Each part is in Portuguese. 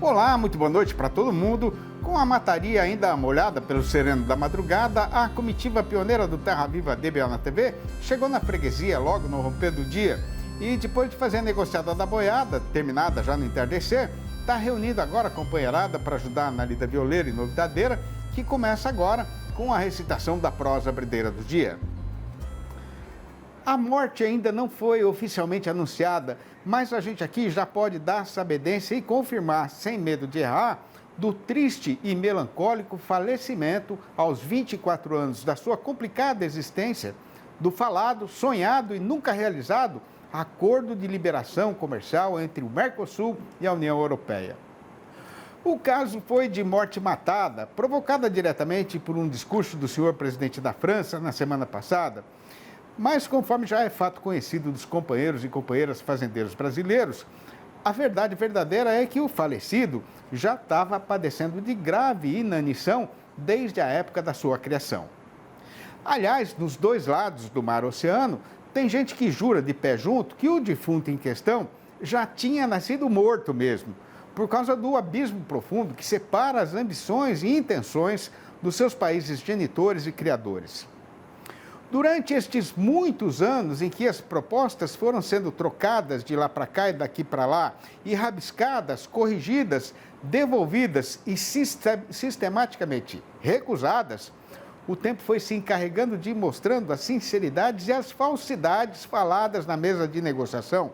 Olá, muito boa noite para todo mundo. Com a mataria ainda molhada pelo sereno da madrugada, a comitiva pioneira do Terra Viva DBO na TV chegou na freguesia logo no romper do dia e, depois de fazer a negociada da boiada, terminada já no entardecer, está reunida agora a companheirada para ajudar na lida violeira e novidadeira, que começa agora com a recitação da prosa bredeira do dia. A morte ainda não foi oficialmente anunciada, mas a gente aqui já pode dar sabedência e confirmar, sem medo de errar, do triste e melancólico falecimento, aos 24 anos da sua complicada existência, do falado, sonhado e nunca realizado acordo de liberação comercial entre o Mercosul e a União Europeia. O caso foi de morte matada, provocada diretamente por um discurso do senhor presidente da França na semana passada. Mas, conforme já é fato conhecido dos companheiros e companheiras fazendeiros brasileiros, a verdade verdadeira é que o falecido já estava padecendo de grave inanição desde a época da sua criação. Aliás, nos dois lados do mar-oceano, tem gente que jura de pé junto que o defunto em questão já tinha nascido morto mesmo, por causa do abismo profundo que separa as ambições e intenções dos seus países genitores e criadores. Durante estes muitos anos em que as propostas foram sendo trocadas de lá para cá e daqui para lá, e rabiscadas, corrigidas, devolvidas e sistematicamente recusadas, o tempo foi se encarregando de ir mostrando as sinceridades e as falsidades faladas na mesa de negociação.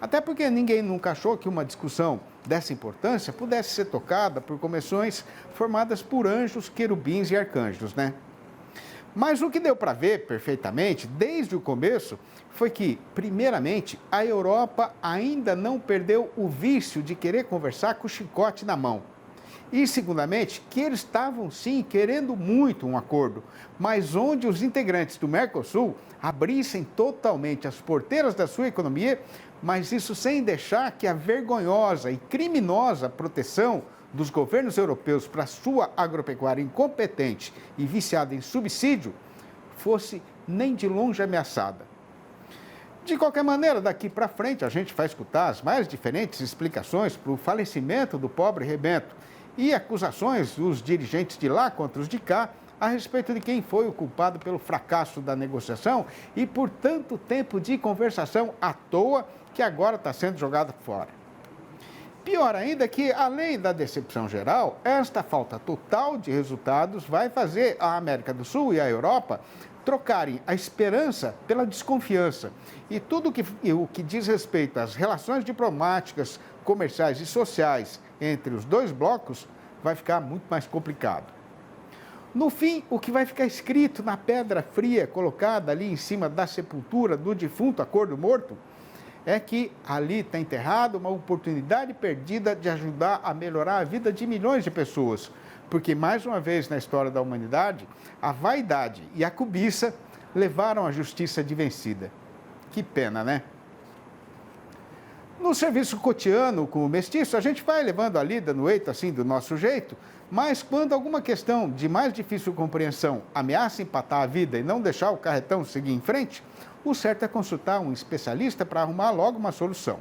Até porque ninguém nunca achou que uma discussão dessa importância pudesse ser tocada por comissões formadas por anjos, querubins e arcanjos, né? Mas o que deu para ver perfeitamente, desde o começo, foi que, primeiramente, a Europa ainda não perdeu o vício de querer conversar com o chicote na mão. E, segundamente, que eles estavam, sim, querendo muito um acordo, mas onde os integrantes do Mercosul abrissem totalmente as porteiras da sua economia, mas isso sem deixar que a vergonhosa e criminosa proteção dos governos europeus para sua agropecuária incompetente e viciada em subsídio fosse nem de longe ameaçada. De qualquer maneira, daqui para frente, a gente vai escutar as mais diferentes explicações para o falecimento do pobre rebento e acusações dos dirigentes de lá contra os de cá a respeito de quem foi o culpado pelo fracasso da negociação e por tanto tempo de conversação à toa que agora está sendo jogado fora. Pior ainda que, além da decepção geral, esta falta total de resultados vai fazer a América do Sul e a Europa trocarem a esperança pela desconfiança. E tudo o que diz respeito às relações diplomáticas, comerciais e sociais entre os dois blocos vai ficar muito mais complicado. No fim, o que vai ficar escrito na pedra fria colocada ali em cima da sepultura do defunto acordo morto é que ali está enterrada uma oportunidade perdida de ajudar a melhorar a vida de milhões de pessoas. Porque, mais uma vez na história da humanidade, a vaidade e a cobiça levaram a justiça de vencida. Que pena, né? No serviço cotidiano com o mestiço, a gente vai levando a lida no eito assim do nosso jeito, mas quando alguma questão de mais difícil compreensão ameaça empatar a vida e não deixar o carretão seguir em frente, o certo é consultar um especialista para arrumar logo uma solução.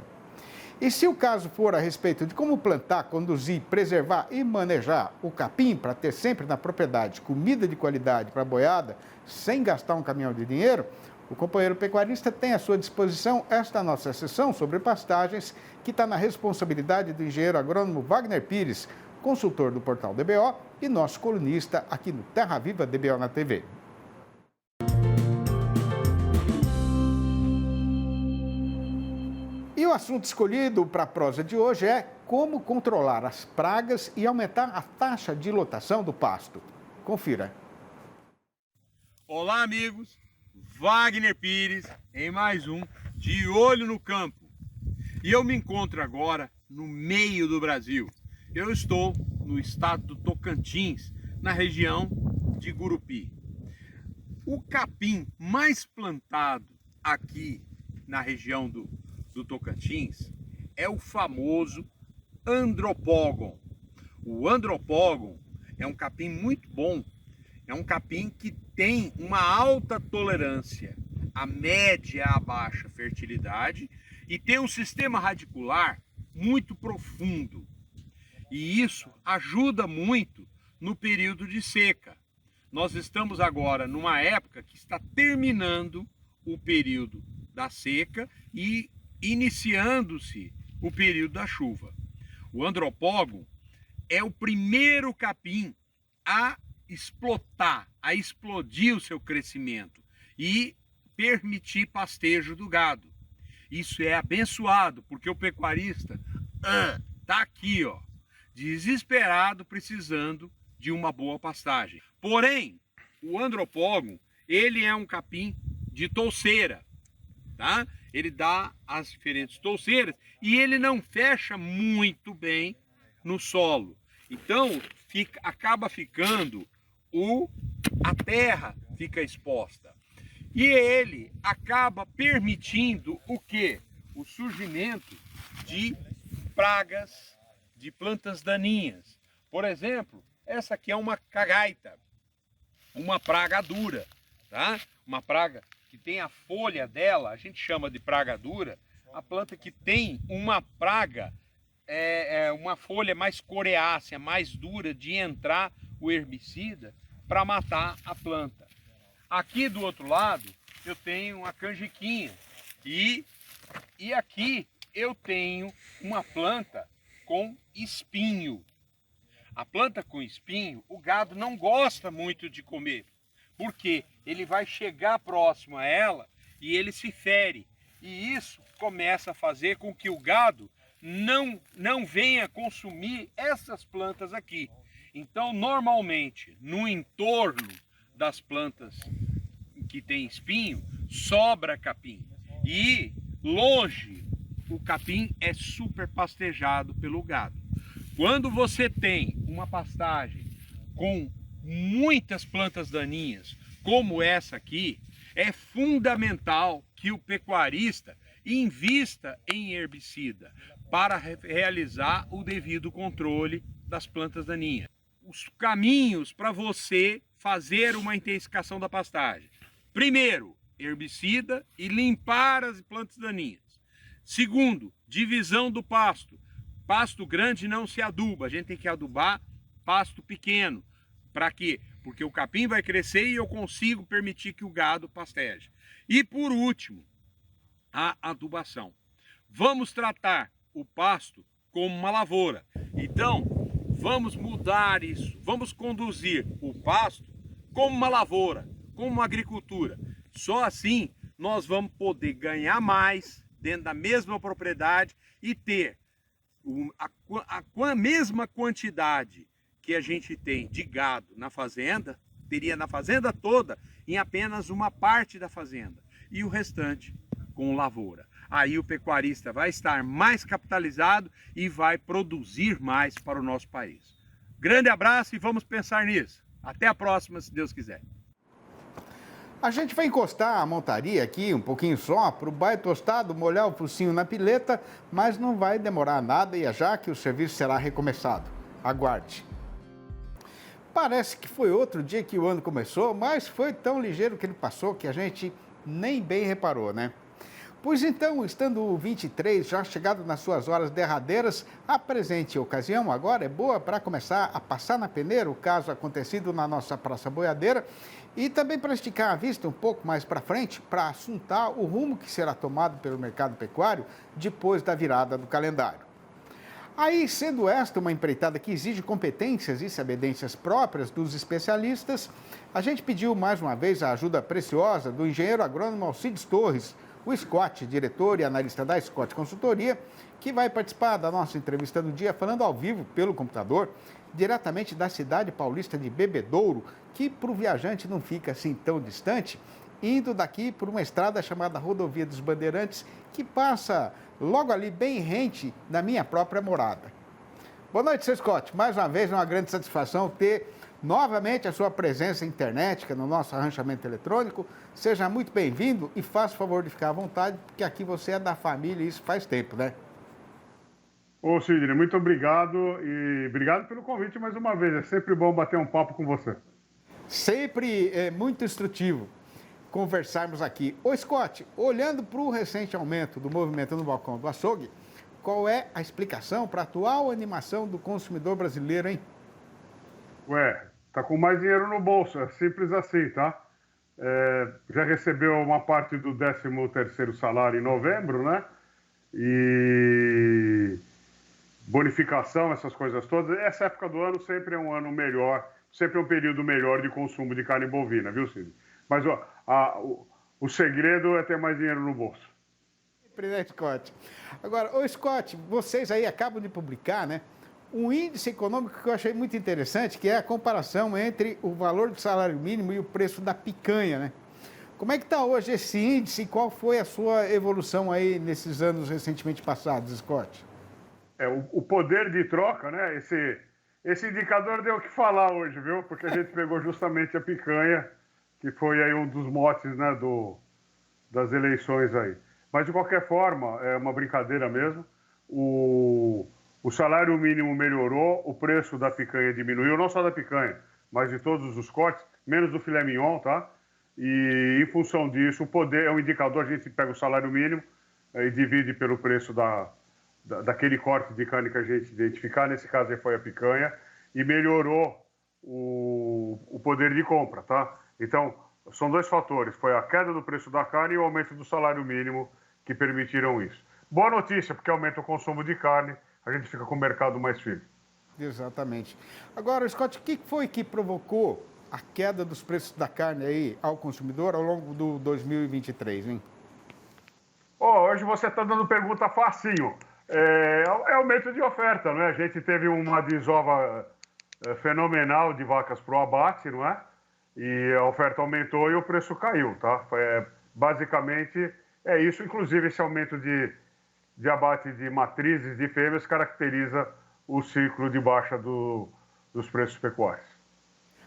E se o caso for a respeito de como plantar, conduzir, preservar e manejar o capim para ter sempre na propriedade comida de qualidade para a boiada, sem gastar um caminhão de dinheiro, o companheiro pecuarista tem à sua disposição esta nossa sessão sobre pastagens, que está na responsabilidade do engenheiro agrônomo Wagner Pires, consultor do portal DBO e nosso colunista aqui no Terra Viva DBO na TV. E o assunto escolhido para a prosa de hoje é como controlar as pragas e aumentar a taxa de lotação do pasto. Confira. Olá, amigos. Wagner Pires em mais um De Olho no Campo. E eu me encontro agora no meio do Brasil. Eu estou no estado do Tocantins, na região de Gurupi. O capim mais plantado aqui na região do Tocantins é o famoso Andropogon. O Andropogon é um capim muito bom, é um capim que tem uma alta tolerância à média e à baixa fertilidade e tem um sistema radicular muito profundo. E isso ajuda muito no período de seca. Nós estamos agora numa época que está terminando o período da seca e iniciando-se o período da chuva. O Andropógon é o primeiro capim a explotar, a explodir o seu crescimento e permitir pastejo do gado. Isso é abençoado, porque o pecuarista está aqui, ó, desesperado, precisando de uma boa pastagem. Porém, o Andropógon, ele é um capim de touceira, tá? Ele dá as diferentes touceiras e ele não fecha muito bem no solo. Então, acaba ficando a terra fica exposta. E ele acaba permitindo o quê? O surgimento de pragas, de plantas daninhas. Por exemplo, essa aqui é uma cagaita, uma praga dura, tá? Uma praga que tem a folha dela, a gente chama de praga dura, a planta que tem uma praga, uma folha mais coriácea, mais dura, de entrar o herbicida para matar a planta. Aqui do outro lado eu tenho a canjiquinha e aqui eu tenho uma planta com espinho. A planta com espinho, o gado não gosta muito de comer, porque ele vai chegar próximo a ela e ele se fere. E isso começa a fazer com que o gado não venha consumir essas plantas aqui. Então, normalmente, no entorno das plantas que tem espinho, sobra capim. E longe, o capim é super pastejado pelo gado. Quando você tem uma pastagem com muitas plantas daninhas, como essa aqui, é fundamental que o pecuarista invista em herbicida para realizar o devido controle das plantas daninhas. Os caminhos para você fazer uma intensificação da pastagem. Primeiro, herbicida e limpar as plantas daninhas. Segundo, divisão do pasto. Pasto grande não se aduba, a gente tem que adubar pasto pequeno. Para quê? Porque o capim vai crescer e eu consigo permitir que o gado pasteje. E por último, a adubação. Vamos tratar o pasto como uma lavoura. Então, vamos mudar isso. Vamos conduzir o pasto como uma lavoura, como uma agricultura. Só assim nós vamos poder ganhar mais dentro da mesma propriedade e ter a mesma quantidade que a gente tem de gado na fazenda, teria na fazenda toda, em apenas uma parte da fazenda. E o restante com lavoura. Aí o pecuarista vai estar mais capitalizado e vai produzir mais para o nosso país. Grande abraço e vamos pensar nisso. Até a próxima, se Deus quiser. A gente vai encostar a montaria aqui um pouquinho só para o bairro tostado molhar o focinho na pileta, mas não vai demorar nada e é já que o serviço será recomeçado. Aguarde. Parece que foi outro dia que o ano começou, mas foi tão ligeiro que ele passou que a gente nem bem reparou, né? Pois então, estando o 23 já chegado nas suas horas derradeiras, a presente ocasião agora é boa para começar a passar na peneira o caso acontecido na nossa Praça Boiadeira e também para esticar a vista um pouco mais para frente para assuntar o rumo que será tomado pelo mercado pecuário depois da virada do calendário. Aí, sendo esta uma empreitada que exige competências e sabedências próprias dos especialistas, a gente pediu mais uma vez a ajuda preciosa do engenheiro agrônomo Alcides Torres, o Scott, diretor e analista da Scott Consultoria, que vai participar da nossa entrevista do dia falando ao vivo pelo computador, diretamente da cidade paulista de Bebedouro, que para o viajante não fica assim tão distante, indo daqui por uma estrada chamada Rodovia dos Bandeirantes, que passa logo ali bem rente da minha própria morada. Boa noite, seu Scott. Mais uma vez, é uma grande satisfação ter novamente a sua presença internética no nosso arranchamento eletrônico. Seja muito bem-vindo e faça o favor de ficar à vontade, porque aqui você é da família e isso faz tempo, né? Ô, Sidney, muito obrigado e obrigado pelo convite mais uma vez. É sempre bom bater um papo com você. Sempre é muito instrutivo conversarmos aqui. Ô, Scott, olhando para o recente aumento do movimento no balcão do açougue, qual é a explicação para a atual animação do consumidor brasileiro, hein? Ué, tá com mais dinheiro no bolso, é simples assim, tá? Já recebeu uma parte do 13º salário em novembro, né? E bonificação, essas coisas todas. Essa época do ano sempre é um ano melhor, sempre é um período melhor de consumo de carne bovina, viu, Cid? Mas ó, o segredo é ter mais dinheiro no bolso. Sempre, né, Scott? Agora, ô Scott, vocês aí acabam de publicar, né? Um índice econômico que eu achei muito interessante, que é a comparação entre o valor do salário mínimo e o preço da picanha, né? Como é que está hoje esse índice e qual foi a sua evolução aí nesses anos recentemente passados, Scott? O poder de troca, né? Esse indicador deu o que falar hoje, viu? Porque a gente pegou justamente a picanha, que foi aí um dos motes, né, das eleições aí. Mas, de qualquer forma, é uma brincadeira mesmo. O salário mínimo melhorou, o preço da picanha diminuiu, não só da picanha, mas de todos os cortes, menos do filé mignon, tá? E, em função disso, o poder é um indicador, a gente pega o salário mínimo e divide pelo preço daquele corte de carne que a gente identificar, nesse caso aí foi a picanha, e melhorou o poder de compra, tá? Então, são dois fatores, foi a queda do preço da carne e o aumento do salário mínimo que permitiram isso. Boa notícia, porque aumenta o consumo de carne, a gente fica com o mercado mais firme. Exatamente. Agora, Scott, o que foi que provocou a queda dos preços da carne aí ao consumidor ao longo do 2023, hein? Hoje você está dando pergunta facinho. É aumento de oferta, não é? A gente teve uma desova fenomenal de vacas para o abate, não é? E a oferta aumentou e o preço caiu, tá? Basicamente é isso. Inclusive, esse aumento de abate de matrizes de fêmeas caracteriza o ciclo de baixa dos preços pecuários.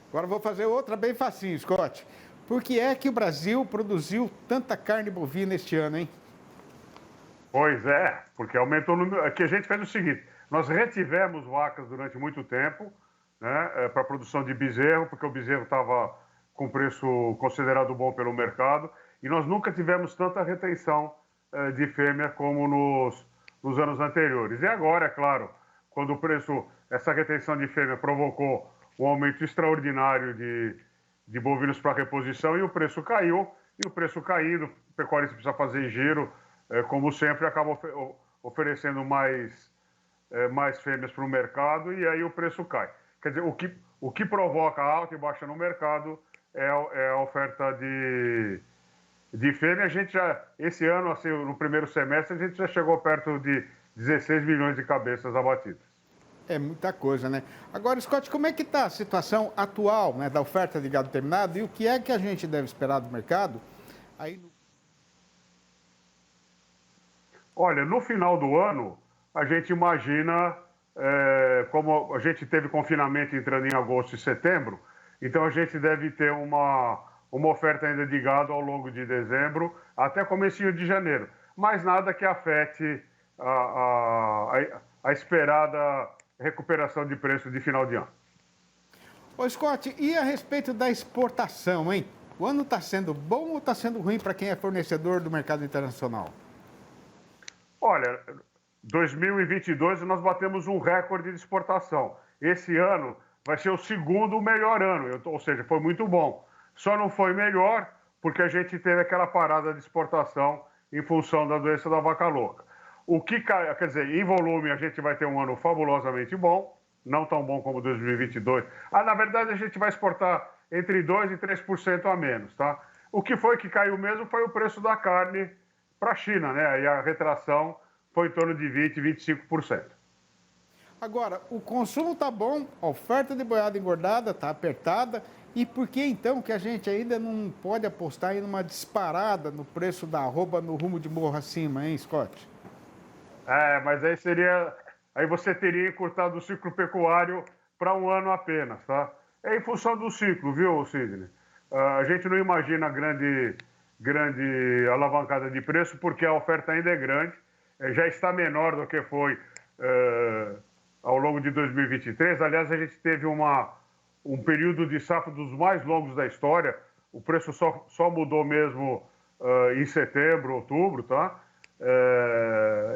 Agora vou fazer outra bem facinho, Scott. Por que é que o Brasil produziu tanta carne bovina este ano, hein? Pois é, porque aumentou o número. Aqui a gente fez o seguinte: nós retivemos vacas durante muito tempo, né, para a produção de bezerro, porque o bezerro estava com preço considerado bom pelo mercado, e nós nunca tivemos tanta retenção de fêmea como nos anos anteriores. E agora, é claro, quando essa retenção de fêmea provocou um aumento extraordinário de bovinos para reposição e o preço caiu, e o preço caindo, o pecuarista precisa fazer giro, como sempre, acaba oferecendo mais fêmeas para o mercado e aí o preço cai. Quer dizer, o que provoca alta e baixa no mercado é a oferta de fêmea. A gente esse ano, assim, no primeiro semestre, a gente já chegou perto de 16 milhões de cabeças abatidas. É muita coisa, né? Agora, Scott, como é que está a situação atual, né, da oferta de gado terminado e o que é que a gente deve esperar do mercado aí no... Olha, no final do ano, a gente imagina, como a gente teve confinamento entrando em agosto e setembro, então a gente deve ter uma oferta ainda de gado ao longo de dezembro, até comecinho de janeiro. Mas nada que afete a esperada recuperação de preço de final de ano. Ô, Scott, e a respeito da exportação, hein? O ano está sendo bom ou está sendo ruim para quem é fornecedor do mercado internacional? Olha, 2022 nós batemos um recorde de exportação. Esse ano vai ser o segundo melhor ano, ou seja, foi muito bom. Só não foi melhor porque a gente teve aquela parada de exportação em função da doença da vaca louca. O que cai, quer dizer, em volume a gente vai ter um ano fabulosamente bom, não tão bom como 2022. Na verdade a gente vai exportar entre 2% e 3% a menos, tá? O que foi que caiu mesmo foi o preço da carne para a China, né? Aí a retração foi em torno de 20%, 25%. Agora, o consumo está bom, a oferta de boiada engordada está apertada. E por que então que a gente ainda não pode apostar em uma disparada no preço da arroba no rumo de morro acima, hein, Scott? Mas aí você teria encurtado o ciclo pecuário para um ano apenas, tá? É em função do ciclo, viu, Sidney? A gente não imagina grande alavancada de preço porque a oferta ainda é grande, já está menor do que foi ao longo de 2023. Aliás, a gente teve um período de safra dos mais longos da história. O preço só mudou mesmo em setembro, outubro, tá?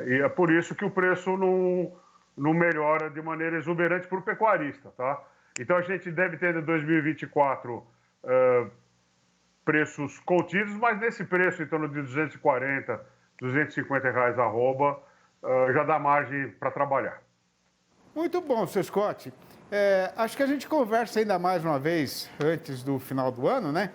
E é por isso que o preço não melhora de maneira exuberante para o pecuarista, tá? Então a gente deve ter em 2024 preços contidos, mas nesse preço em torno de R$240, R$250 arroba, já dá margem para trabalhar. Muito bom, seu Scott. Acho que a gente conversa ainda mais uma vez antes do final do ano, né?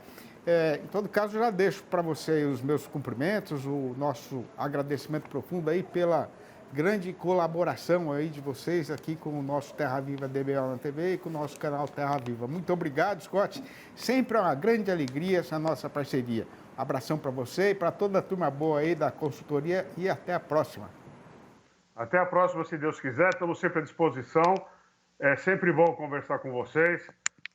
Em todo caso, já deixo para você os meus cumprimentos, o nosso agradecimento profundo aí pela grande colaboração aí de vocês aqui com o nosso Terra Viva DBO na TV e com o nosso canal Terra Viva. Muito obrigado, Scott. Sempre é uma grande alegria essa nossa parceria. Abração para você e para toda a turma boa aí da consultoria e até a próxima. Até a próxima, se Deus quiser. Estamos sempre à disposição. É sempre bom conversar com vocês,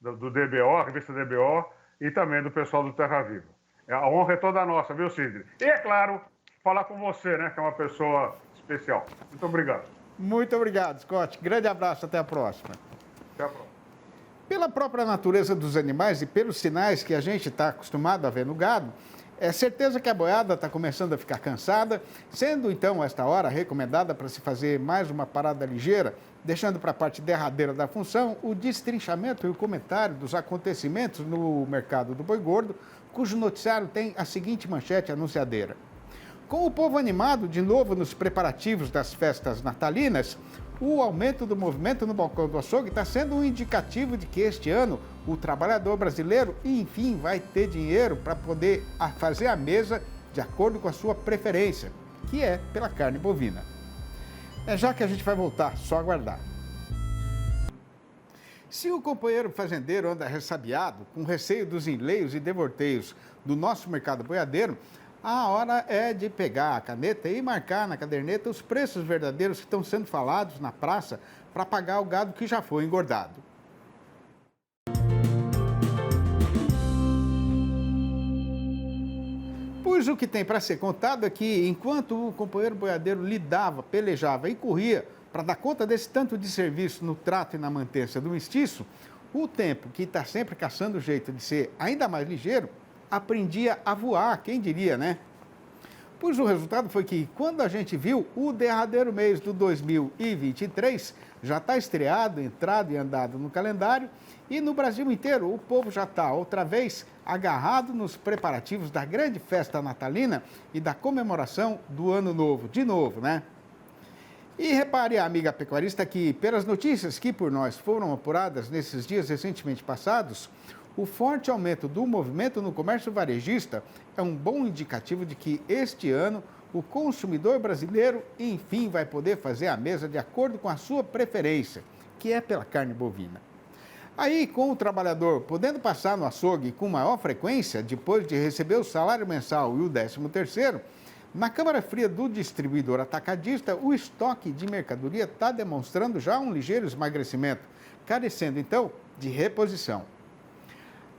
do DBO, a revista DBO, e também do pessoal do Terra Viva. A honra é toda nossa, viu, Sidney? E, é claro, falar com você, né, que é uma pessoa especial. Muito obrigado. Muito obrigado, Scott. Grande abraço, até a próxima. Até a próxima. Pela própria natureza dos animais e pelos sinais que a gente está acostumado a ver no gado, é certeza que a boiada está começando a ficar cansada, sendo então esta hora recomendada para se fazer mais uma parada ligeira, deixando para a parte derradeira da função o destrinchamento e o comentário dos acontecimentos no mercado do boi gordo, cujo noticiário tem a seguinte manchete anunciadeira. Com o povo animado de novo nos preparativos das festas natalinas, o aumento do movimento no balcão do açougue está sendo um indicativo de que este ano o trabalhador brasileiro, enfim, vai ter dinheiro para poder fazer a mesa de acordo com a sua preferência, que é pela carne bovina. É já que a gente vai voltar, só aguardar. Se o companheiro fazendeiro anda ressabiado, com receio dos enleios e devorteios do nosso mercado boiadeiro, a hora é de pegar a caneta e marcar na caderneta os preços verdadeiros que estão sendo falados na praça para pagar o gado que já foi engordado. Pois o que tem para ser contado é que, enquanto o companheiro boiadeiro lidava, pelejava e corria para dar conta desse tanto de serviço no trato e na mantença do mestiço, o tempo, que está sempre caçando o jeito de ser ainda mais ligeiro, aprendia a voar, quem diria, né? Pois o resultado foi que, quando a gente viu, o derradeiro mês do 2023 já está estreado, entrado e andado no calendário, e no Brasil inteiro o povo já está, outra vez, agarrado nos preparativos da grande festa natalina e da comemoração do Ano Novo, de novo, né? E repare, amiga pecuarista, que pelas notícias que por nós foram apuradas nesses dias recentemente passados, o forte aumento do movimento no comércio varejista é um bom indicativo de que este ano o consumidor brasileiro, enfim, vai poder fazer a mesa de acordo com a sua preferência, que é pela carne bovina. Aí, com o trabalhador podendo passar no açougue com maior frequência, depois de receber o salário mensal e o 13º, na câmara fria do distribuidor atacadista, o estoque de mercadoria está demonstrando já um ligeiro esmagrecimento, carecendo, então, de reposição.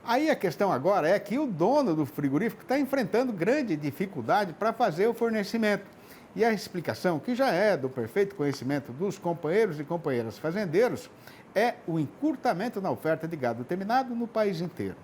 Aí a questão agora é que o dono do frigorífico está enfrentando grande dificuldade para fazer o fornecimento. E a explicação, que já é do perfeito conhecimento dos companheiros e companheiras fazendeiros, é o encurtamento na oferta de gado terminado no país inteiro.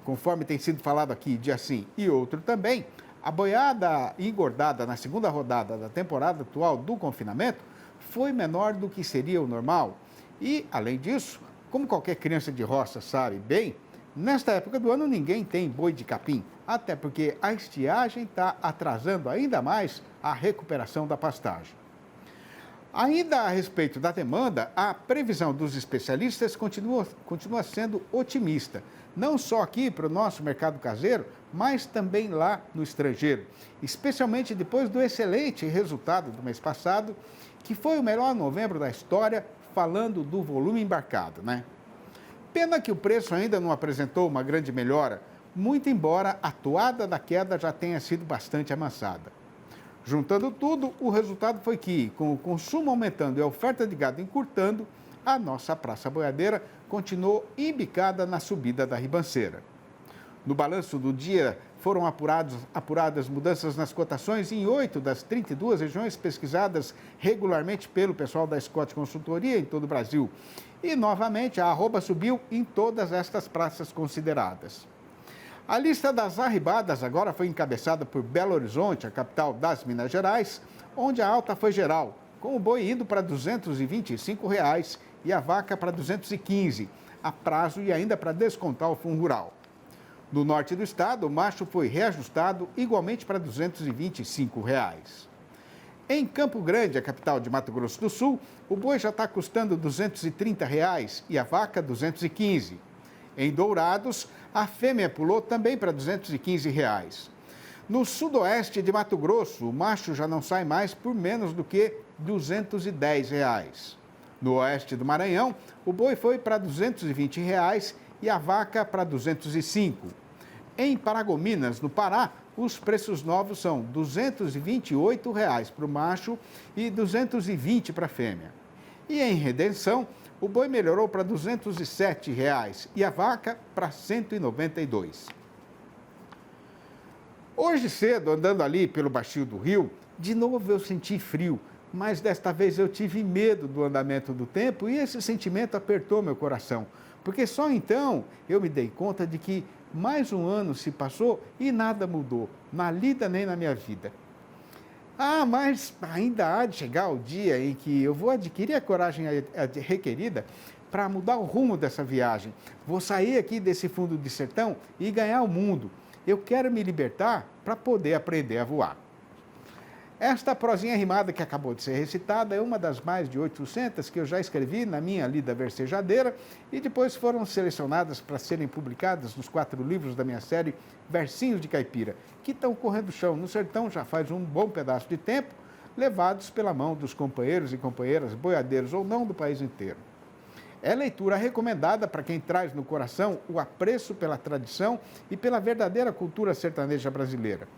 Conforme tem sido falado aqui de assim e outro também, a boiada engordada na segunda rodada da temporada atual do confinamento foi menor do que seria o normal. E, além disso, como qualquer criança de roça sabe bem, nesta época do ano ninguém tem boi de capim, até porque a estiagem está atrasando ainda mais a recuperação da pastagem. Ainda a respeito da demanda, a previsão dos especialistas continua sendo otimista, não só aqui para o nosso mercado caseiro, mas também lá no estrangeiro, especialmente depois do excelente resultado do mês passado, que foi o melhor novembro da história, falando do volume embarcado, né? Pena que o preço ainda não apresentou uma grande melhora, muito embora a toada da queda já tenha sido bastante amansada. Juntando tudo, o resultado foi que, com o consumo aumentando e a oferta de gado encurtando, a nossa praça boiadeira continuou embicada na subida da ribanceira. No balanço do dia, foram apuradas mudanças nas cotações em 8 das 32 regiões pesquisadas regularmente pelo pessoal da Scott Consultoria em todo o Brasil. E, novamente, a arroba subiu em todas estas praças consideradas. A lista das arribadas agora foi encabeçada por Belo Horizonte, a capital das Minas Gerais, onde a alta foi geral, com o boi indo para R$ 225 e a vaca para R$ 215, a prazo e ainda para descontar o fundo rural. No norte do estado, o macho foi reajustado igualmente para R$ 225. Em Campo Grande, a capital de Mato Grosso do Sul, o boi já está custando R$ 230 e a vaca R$ 215. Em Dourados, a fêmea pulou também para R$ 215. No sudoeste de Mato Grosso, o macho já não sai mais por menos do que R$ 210. No oeste do Maranhão, o boi foi para R$ 220 e a vaca para R$ 205. Em Paragominas, no Pará, os preços novos são R$ 228 para o macho e R$ 220 para a fêmea. E em Redenção, o boi melhorou para R$ 207 e a vaca para R$ 192. Hoje cedo, andando ali pelo baixio do rio, de novo eu senti frio, mas desta vez eu tive medo do andamento do tempo e esse sentimento apertou meu coração, porque só então eu me dei conta de que mais um ano se passou e nada mudou, na lida nem na minha vida. Ah, mas ainda há de chegar o dia em que eu vou adquirir a coragem requerida para mudar o rumo dessa viagem. Vou sair aqui desse fundo de sertão e ganhar o mundo. Eu quero me libertar para poder aprender a voar. Esta prosinha rimada que acabou de ser recitada é uma das mais de 800 que eu já escrevi na minha lida versejadeira e depois foram selecionadas para serem publicadas nos 4 livros da minha série Versinhos de Caipira, que estão correndo chão no sertão já faz um bom pedaço de tempo, levados pela mão dos companheiros e companheiras, boiadeiros ou não, do país inteiro. É leitura recomendada para quem traz no coração o apreço pela tradição e pela verdadeira cultura sertaneja brasileira.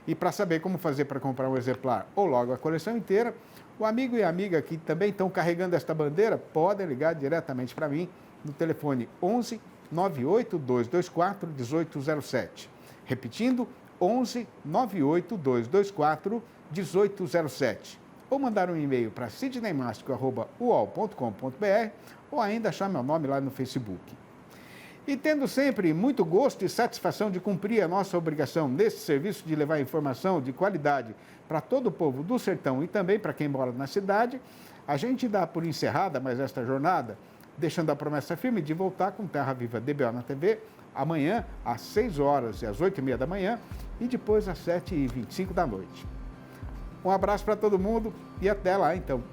E para saber como fazer para comprar um exemplar ou logo a coleção inteira, o amigo e a amiga que também estão carregando esta bandeira podem ligar diretamente para mim no telefone 11 98 224 1807. Repetindo, 11 98 224 1807. Ou mandar um e-mail para sidneymastico@uol.com.br ou ainda achar meu nome lá no Facebook. E tendo sempre muito gosto e satisfação de cumprir a nossa obrigação nesse serviço de levar informação de qualidade para todo o povo do sertão e também para quem mora na cidade, a gente dá por encerrada mais esta jornada, deixando a promessa firme de voltar com Terra Viva DBO na TV amanhã às 6 horas e às 8h30 da manhã e depois às 7h25 da noite. Um abraço para todo mundo e até lá então.